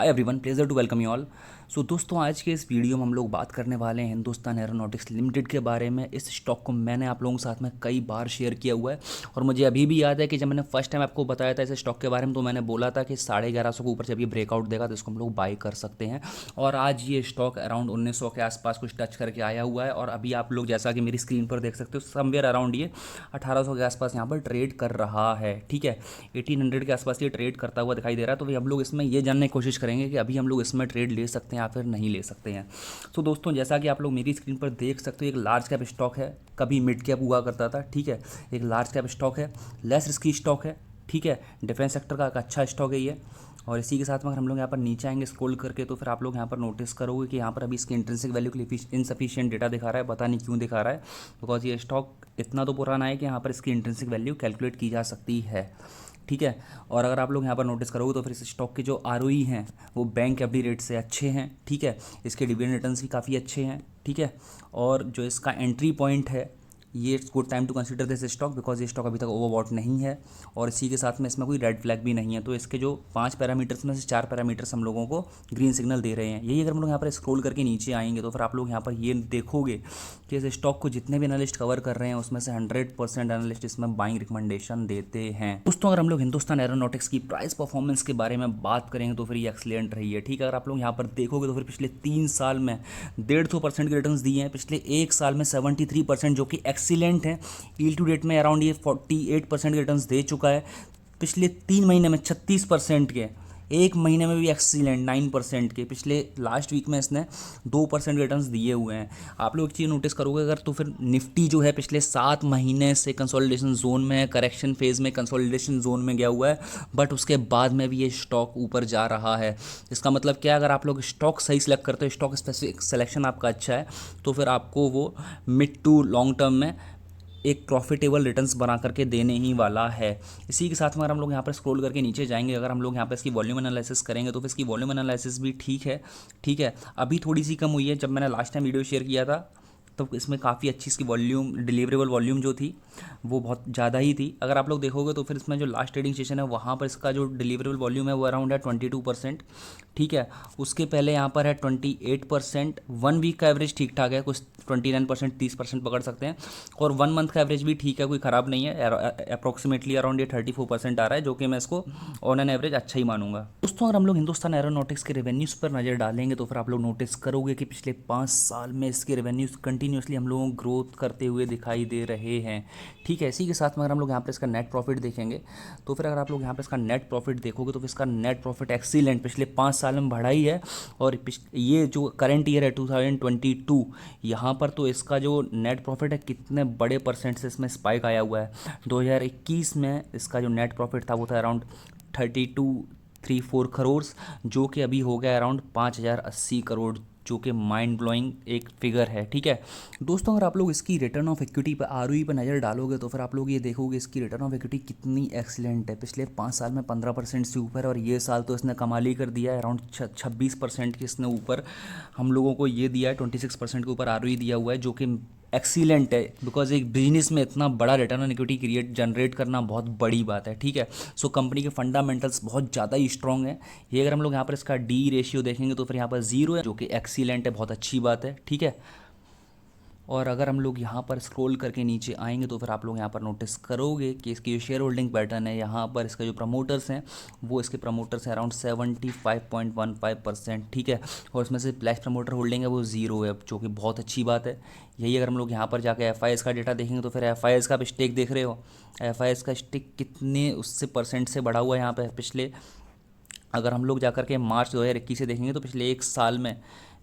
Hi everyone, pleasure to welcome you all. So दोस्तों, आज के इस वीडियो में हम लोग बात करने वाले हैं हिंदुस्तान एरोनॉटिक्स लिमिटेड के बारे में। इस स्टॉक को मैंने आप लोगों के साथ में कई बार शेयर किया हुआ है और मुझे अभी भी याद है कि जब मैंने फर्स्ट टाइम आपको बताया था इस स्टॉक के बारे में तो मैंने बोला था कि 1150 के ऊपर जब ये ब्रेकआउट देगा तो इसको हम लोग बाई कर सकते हैं। और आज ये स्टॉक अराउंड 1900 के आसपास कुछ टच करके आया हुआ है और अभी आप लोग जैसा कि मेरी स्क्रीन पर देख सकते हो समवेयर अराउंड ये 1800 के आसपास यहाँ पर ट्रेड कर रहा है। ठीक है, 1800 के आसपास ये ट्रेड करता हुआ दिखाई दे रहा है। तो भाई हम लोग इसमें ये जानने की कोशिश करेंगे कि अभी हम लोग इसमें ट्रेड ले सकते हैं या फिर नहीं ले सकते हैं। तो दोस्तों, जैसा कि आप लोग मेरी स्क्रीन पर देख सकते हो, एक लार्ज कैप स्टॉक है, कभी मिड कैप हुआ करता था। ठीक है, एक लार्ज कैप स्टॉक है, लेस रिस्की स्टॉक है। ठीक है, डिफेंस सेक्टर का एक अच्छा स्टॉक है ये। और इसी के साथ में अगर हम लोग यहाँ पर नीचे आएंगे स्क्रॉल करके तो फिर आप लोग यहाँ पर नोटिस करोगे कि यहाँ पर अभी इसकी इंट्रिंसिक वैल्यू के लिए इनसफिशिएंट डेटा दिखा रहा है। पता नहीं क्यों दिखा रहा है, बिकॉज ये स्टॉक इतना तो पुराना है कि यहाँ पर इसकी इंट्रिंसिक वैल्यू कैलकुलेट की जा सकती है। ठीक है, और अगर आप लोग यहाँ पर नोटिस करोगे तो फिर इस स्टॉक के जो आरओई हैं वो बैंक एफडी रेट से अच्छे हैं। ठीक है, इसके डिविडेंड रिटर्न्स भी काफ़ी अच्छे हैं। ठीक है, और जो इसका एंट्री पॉइंट है ये it's good time to consider this stock, because ये स्टॉक अभी तक ओवरबॉट नहीं है और इसी के साथ में इसमें कोई रेड फ्लैग भी नहीं है। तो इसके जो 5 पैरामीटर्स में से 4 पैरामीटर्स हम लोगों को ग्रीन सिग्नल दे रहे हैं। यही अगर हम लोग यहाँ पर स्क्रॉल करके नीचे आएंगे तो फिर आप लोग यहाँ पर ये देखोगे कि इस स्टॉक को जितने भी एनालिस्ट कवर कर रहे हैं उसमें से 100% एनालिस्ट इसमें बाइंग रिकमेंडेशन देते हैं। दोस्तों, अगर हम लोग हिंदुस्तान एरोनॉटिक्स की प्राइस परफॉर्मेंस के बारे में बात करेंगे तो फिर ये एक्सीलेंट रही है। ठीक है, अगर आप लोग यहाँ पर देखोगे तो फिर पिछले 3 साल में 150% के रिटर्न्स दिए हैं, पिछले 1 साल में 73% जो कि एक्सीलेंट है। ईल्ड टू डेट में अराउंड ये 48% के रिटर्न्स दे चुका है। पिछले 3 महीने में 36% के, एक महीने में भी एक्सीलेंट 9% के, पिछले लास्ट वीक में इसने 2% रिटर्न्स दिए हुए हैं। आप लोग एक चीज़ नोटिस करोगे अगर तो फिर निफ्टी जो है पिछले 7 महीने से कंसोलिडेशन जोन में है, करेक्शन फेज में कंसोलिडेशन जोन में गया हुआ है, बट उसके बाद में भी ये स्टॉक ऊपर जा रहा है। इसका मतलब क्या, अगर आप लोग स्टॉक सही सिलेक्ट करते हो, स्टॉक स्पेसिफिक सिलेक्शन आपका अच्छा है तो फिर आपको वो मिड टू लॉन्ग टर्म में एक प्रॉफिटेबल रिटर्न्स बना करके देने ही वाला है। इसी के साथ में अगर हम लोग यहाँ पर स्क्रॉल करके नीचे जाएंगे, अगर हम लोग यहाँ पर इसकी वॉल्यूम एनालिसिस करेंगे तो फिर इसकी वॉल्यूम एनालिसिस भी ठीक है। ठीक है, अभी थोड़ी सी कम हुई है। जब मैंने लास्ट टाइम वीडियो शेयर किया था तो इसमें काफ़ी अच्छी इसकी वॉल्यूम, डिलीवरेबल वॉल्यूम जो थी वो बहुत ज़्यादा ही थी। अगर आप लोग देखोगे तो फिर इसमें जो लास्ट ट्रेडिंग सेशन है वहाँ पर इसका जो डिलीवरेबल वॉल्यूम है वो अराउंड है 22%। ठीक है, उसके पहले यहाँ पर है 28%। 1 वीक का एवरेज ठीक ठाक है, कुछ 29%, 30% पकड़ सकते हैं। और 1 मंथ का एवरेज भी ठीक है, कोई ख़राब नहीं है। अप्रॉक्सीमेटली अराउंड ये 34% आ रहा है, जो कि मैं इसको ऑन एन एवरेज अच्छा ही मानूंगा। दोस्तों, अगर हम लोग हिंदुस्तान एरोनॉटिक्स के रेवेन्यूज़ पर नज़र डालेंगे तो फिर आप लोग नोटिस करोगे कि पिछले 5 साल में इसके रेवेन्यूज़ कंटिन्यूसली हम लोगों को ग्रोथ करते हुए दिखाई दे रहे हैं। ठीक है, इसी के साथ में अगर हम लोग यहाँ पर इसका नेट प्रॉफिट देखेंगे तो फिर अगर आप लोग यहाँ पर इसका नेट प्रॉफिट देखोगे तो फिर इसका नेट प्रॉफिट एक्सीलेंट पिछले 5 साल में बढ़ा ही है। और ये जो करंट ईयर है 2022, यहाँ पर तो इसका जो नेट प्रॉफिट है कितने बड़े परसेंट से इसमें स्पाइक आया हुआ है। 2021 में इसका जो नेट प्रॉफिट था वो था अराउंड 3234 करोड़, जो कि अभी हो गया अराउंड 5080 करोड़, जो कि माइंड ब्लोइंग एक फिगर है। ठीक है दोस्तों, अगर आप लोग इसकी रिटर्न ऑफ इक्विटी पर, आरओई पर नज़र डालोगे तो फिर आप लोग ये देखोगे इसकी रिटर्न ऑफ इक्विटी कितनी एक्सीलेंट है। पिछले 5 साल में 15% से ऊपर, और ये साल तो इसने कमाल ही कर दिया है। अराउंड 26% के इसने ऊपर हम लोगों को ये दिया है, 26% के ऊपर आरओई दिया हुआ है, जो कि एक्सीलेंट है। बिकॉज एक बिजनेस में इतना बड़ा return on equity create generate करना बहुत बड़ी बात है। ठीक है, सो कंपनी के फंडामेंटल्स बहुत ज़्यादा ही स्ट्रॉन्ग है। ये अगर हम लोग यहाँ पर इसका डी रेशियो देखेंगे तो फिर यहाँ पर 0 है, जो कि एक्सीलेंट है, बहुत अच्छी बात है। ठीक है, और अगर हम लोग यहाँ पर स्क्रॉल करके नीचे आएंगे तो फिर आप लोग यहाँ पर नोटिस करोगे कि इसकी जो शेयर होल्डिंग पैटर्न है, यहाँ पर इसका जो प्रमोटर्स हैं वो इसके प्रमोटर्स हैं अराउंड 75.15%। ठीक है, और इसमें से फ्लैश प्रमोटर होल्डिंग है वो 0 है, जो कि बहुत अच्छी बात है। यही अगर हम लोग यहाँ पर जाकर एफ का डेटा देखेंगे तो फिर एफ का भी स्टेक देख रहे हो, एफ का स्टेक कितने उससे परसेंट से बढ़ा हुआ है यहाँ पर पिछले। अगर हम लोग जाकर के मार्च 2021 से देखेंगे तो पिछले 1 साल में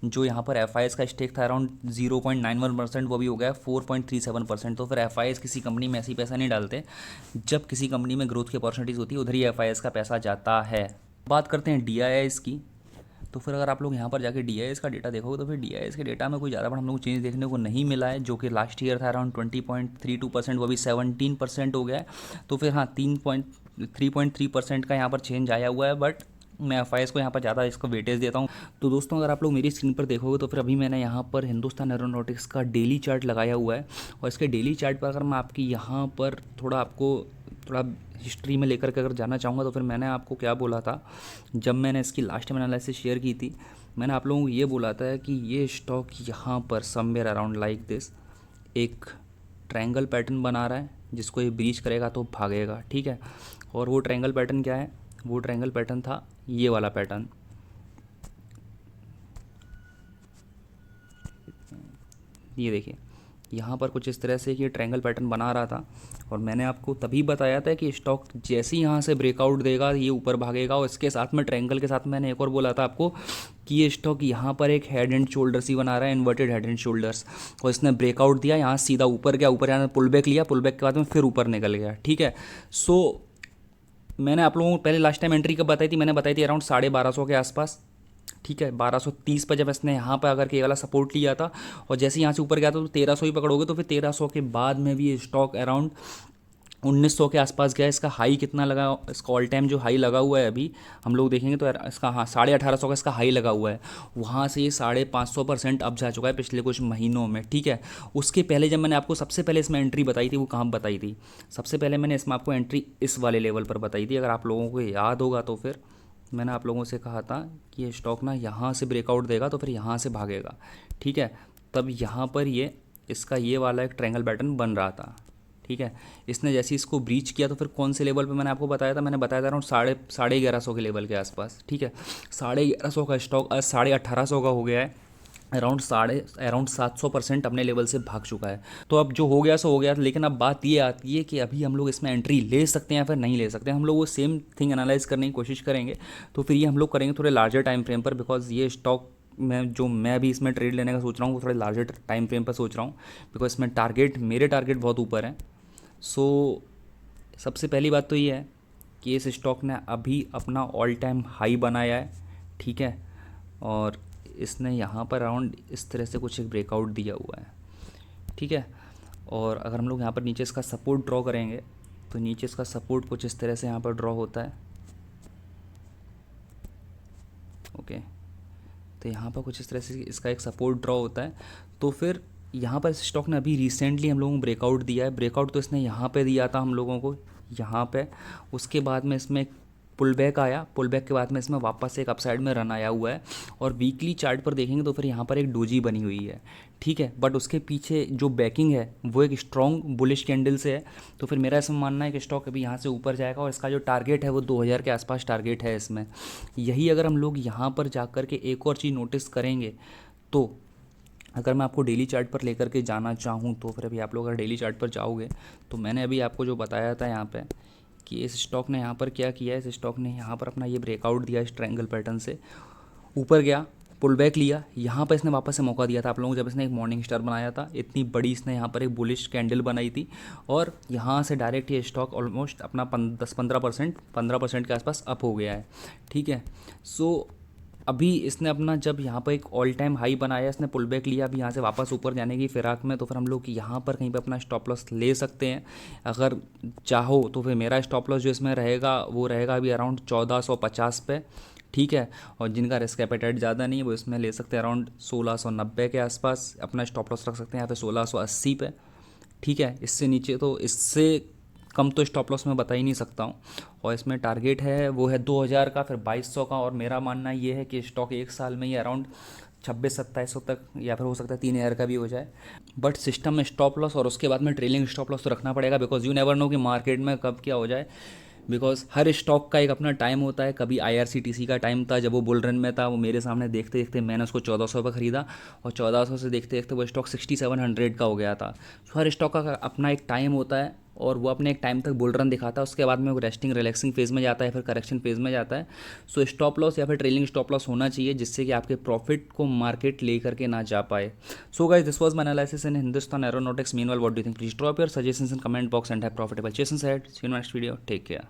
जो यहाँ पर एफ का स्टेक था अराउंड 0.91%, वो भी हो गया 4.37%। तो फिर एफ किसी कंपनी में ऐसी पैसा नहीं डालते, जब किसी कंपनी में ग्रोथ की अपॉर्चुनिटीज़ होती है उधर ही एफ का पैसा जाता है। बात करते हैं डी की, तो फिर अगर आप लोग यहाँ पर जाके डी का डेटा देखोगे तो फिर डी के डेटा में कोई ज़्यादा बड़ा हम लोग चेंज देखने को नहीं मिला है, जो कि लास्ट ईयर था अराउंड 20.32%, वो भी 17% हो गया है। तो फिर हाँ 3.3% का यहाँ पर चेंज आया हुआ है, बट मैं एफ को यहाँ पर ज़्यादा इसको वेटेज देता हूँ। तो दोस्तों अगर आप लोग मेरी स्क्रीन पर देखोगे तो फिर अभी मैंने यहाँ पर हिंदुस्तान एरोनॉटिक्स का डेली चार्ट लगाया हुआ है। और इसके डेली चार्ट पर अगर मैं आपकी यहाँ पर थोड़ा आपको थोड़ा हिस्ट्री में लेकर के अगर जाना चाहूँगा तो फिर मैंने आपको क्या बोला था जब मैंने इसकी लास्ट टाइम एनालिसिस शेयर की थी। मैंने आप लोगों को ये बोला था कि ये स्टॉक यहाँ पर समवेयर अराउंड लाइक दिस एक ट्रायंगल पैटर्न बना रहा है, जिसको ये ब्रीच करेगा तो भागेगा, ठीक है। और वो ट्रायंगल पैटर्न क्या है, वो ट्रायंगल पैटर्न था ये वाला पैटर्न। ये देखिए यहाँ पर कुछ इस तरह से ये ट्रायंगल पैटर्न बना रहा था। और मैंने आपको तभी बताया था कि स्टॉक जैसे ही यहाँ से ब्रेकआउट देगा ये ऊपर भागेगा। और इसके साथ में ट्रायंगल के साथ मैंने एक और बोला था आपको कि ये स्टॉक यहाँ पर एक हेड एंड शोल्डर्स ही बना रहा है, इन्वर्टेड हेड एंड शोल्डर्स। और इसने ब्रेकआउट दिया, यहाँ सीधा ऊपर गया, ऊपर यहाँ पुल बैक लिया, पुल बैक के बाद में फिर ऊपर निकल गया, ठीक है। सो मैंने आप लोगों को पहले लास्ट टाइम एंट्री कब बताई थी, मैंने बताई थी अराउंड 1250 के आसपास, ठीक है। 1230 पर जब इसने यहाँ पर आकर के ये वाला सपोर्ट लिया था और जैसे यहाँ से ऊपर गया था तो 1300 ही पकड़ोगे। तो फिर 1300 के बाद में भी ये स्टॉक अराउंड 1900 के आसपास गया। इसका हाई कितना लगा, इसका ऑल टाइम जो हाई लगा हुआ है अभी हम लोग देखेंगे तो इसका, हाँ, 1850 का इसका हाई लगा हुआ है। वहाँ से ये 550% अप जा चुका है पिछले कुछ महीनों में, ठीक है। उसके पहले जब मैंने आपको सबसे पहले इसमें एंट्री बताई थी वो कहाँ बताई थी, सबसे पहले मैंने इसमें आपको एंट्री इस वाले लेवल पर बताई थी। अगर आप लोगों को याद होगा तो फिर मैंने आप लोगों से कहा था कि ये स्टॉक ना यहाँ से ब्रेकआउट देगा तो फिर यहाँ से भागेगा, ठीक है। तब यहाँ पर ये इसका ये वाला एक ट्रायंगल पैटर्न बन रहा था, ठीक है। इसने जैसे इसको ब्रीच किया तो फिर कौन से लेवल पे मैंने आपको बताया था, मैंने बताया था अराउंड 1150 के लेवल के आसपास, ठीक है। 1150 का स्टॉक आज 1850 का हो गया है। अराउंड 700% अपने लेवल से भाग चुका है। तो अब जो हो गया सो हो गया, लेकिन अब बात ये आती है कि अभी हम लोग इसमें एंट्री ले सकते हैं या फिर नहीं ले सकते हैं। हम लोग वो सेम थिंग एनालाइज करने की कोशिश करेंगे। तो फिर ये हम लोग करेंगे थोड़े लार्जर टाइम फ्रेम पर, बिकॉज ये स्टॉक मैं अभी इसमें ट्रेड लेने का सोच रहा हूँ वो थोड़े लार्जर टाइम फ्रेम पर सोच रहा हूँ, बिकॉज इसमें मेरे टारगेट बहुत ऊपर हैं। सो सबसे पहली बात तो ये है कि इस स्टॉक ने अभी अपना ऑल टाइम हाई बनाया है, ठीक है। और इसने यहाँ पर अराउंड इस तरह से कुछ एक ब्रेकआउट दिया हुआ है, ठीक है। और अगर हम लोग यहाँ पर नीचे इसका सपोर्ट ड्रॉ करेंगे तो नीचे इसका सपोर्ट कुछ इस तरह से यहाँ पर ड्रॉ होता है, ओके। तो यहाँ पर कुछ इस तरह से इसका एक सपोर्ट ड्रॉ होता है। तो फिर यहाँ पर इस स्टॉक ने अभी रिसेंटली हम लोगों को ब्रेकआउट दिया है। ब्रेकआउट तो इसने यहाँ पे दिया था हम लोगों को, यहाँ पे। उसके बाद में इसमें पुल बैक आया, पुल बैक के बाद में इसमें वापस एक अपसाइड में रन आया हुआ है। और वीकली चार्ट पर देखेंगे तो फिर यहाँ पर एक डोजी बनी हुई है, ठीक है। बट उसके पीछे जो बैकिंग है वो एक स्ट्रॉन्ग बुलिश कैंडल से है। तो फिर मेरा इसमें मानना है कि स्टॉक अभी यहाँ से ऊपर जाएगा और इसका जो टारगेट है वो 2000 के आसपास टारगेट है इसमें। यही अगर हम लोग यहाँ पर जा कर के एक और चीज़ नोटिस करेंगे तो अगर मैं आपको डेली चार्ट पर लेकर के जाना चाहूँ तो फिर अभी आप लोग अगर डेली चार्ट पर जाओगे तो मैंने अभी आपको जो बताया था यहाँ पे कि इस स्टॉक ने यहाँ पर क्या किया है, इस स्टॉक ने यहाँ पर अपना ये ब्रेकआउट दिया इस ट्रायंगल पैटर्न से, ऊपर गया, पुल बैक लिया, यहाँ पर इसने वापस से मौका दिया था आप लोगों को जब इसने एक मॉर्निंग स्टार बनाया था। इतनी बड़ी इसने यहाँ पर एक बुलिश कैंडल बनाई थी और यहाँ से डायरेक्ट ये स्टॉक ऑलमोस्ट अपना 15% के आसपास अप हो गया है, ठीक है। सो अभी इसने अपना जब यहाँ पर एक ऑल टाइम हाई बनाया, इसने पुल बैक लिया, अभी यहाँ से वापस ऊपर जाने की फिराक में। तो फिर हम लोग यहाँ पर कहीं पे अपना स्टॉप लॉस ले सकते हैं अगर चाहो तो। फिर मेरा स्टॉप लॉस जो इसमें रहेगा वो रहेगा अभी अराउंड 1450 पे, ठीक है। और जिनका रिस्क एपेटाइट ज़्यादा नहीं है वो इसमें ले सकते हैं अराउंड 1690 के आसपास अपना स्टॉप लॉस रख सकते हैं, यहाँ पे 1680 पे, ठीक है। इससे नीचे तो इससे कम तो स्टॉप लॉस मैं बता ही नहीं सकता हूँ। और इसमें टारगेट है वो है 2000 का, फिर 2200 का। और मेरा मानना ये है कि स्टॉक एक साल में ही अराउंड 2600-2700 तक या फिर हो सकता है 3000 का भी हो जाए। बट सिस्टम में स्टॉप लॉस और उसके बाद में ट्रेलिंग स्टॉप लॉस तो रखना पड़ेगा, बिकॉज यू नेवर नो कि मार्केट में कब क्या हो जाए। बिकॉज हर स्टॉक का एक अपना टाइम होता है। कभी IRCTC का टाइम था जब वो बुल रन में था, वो मेरे सामने देखते देखते मैंने उसको 1400 पर ख़रीदा और 1400 से देखते देखते वो स्टॉक 6700 का हो गया था। तो हर स्टॉक का अपना एक टाइम होता है और वो अपने एक टाइम तक बुल रन दिखाता है, उसके बाद में वो रेस्टिंग रिलैक्सिंग फेज़ में जाता है, फिर करेक्शन फेज़ में जाता है। सो स्टॉप लॉस या फिर ट्रेलिंग स्टॉप लॉस होना चाहिए जिससे कि आपके प्रॉफिट को मार्केट ले करके ना जा पाए। So guys, this was my analysis in Hindustan aeronautics. Meanwhile, what do you think? Please drop your suggestions in comment box and have profitable sessions ahead. See you in next video. Take care.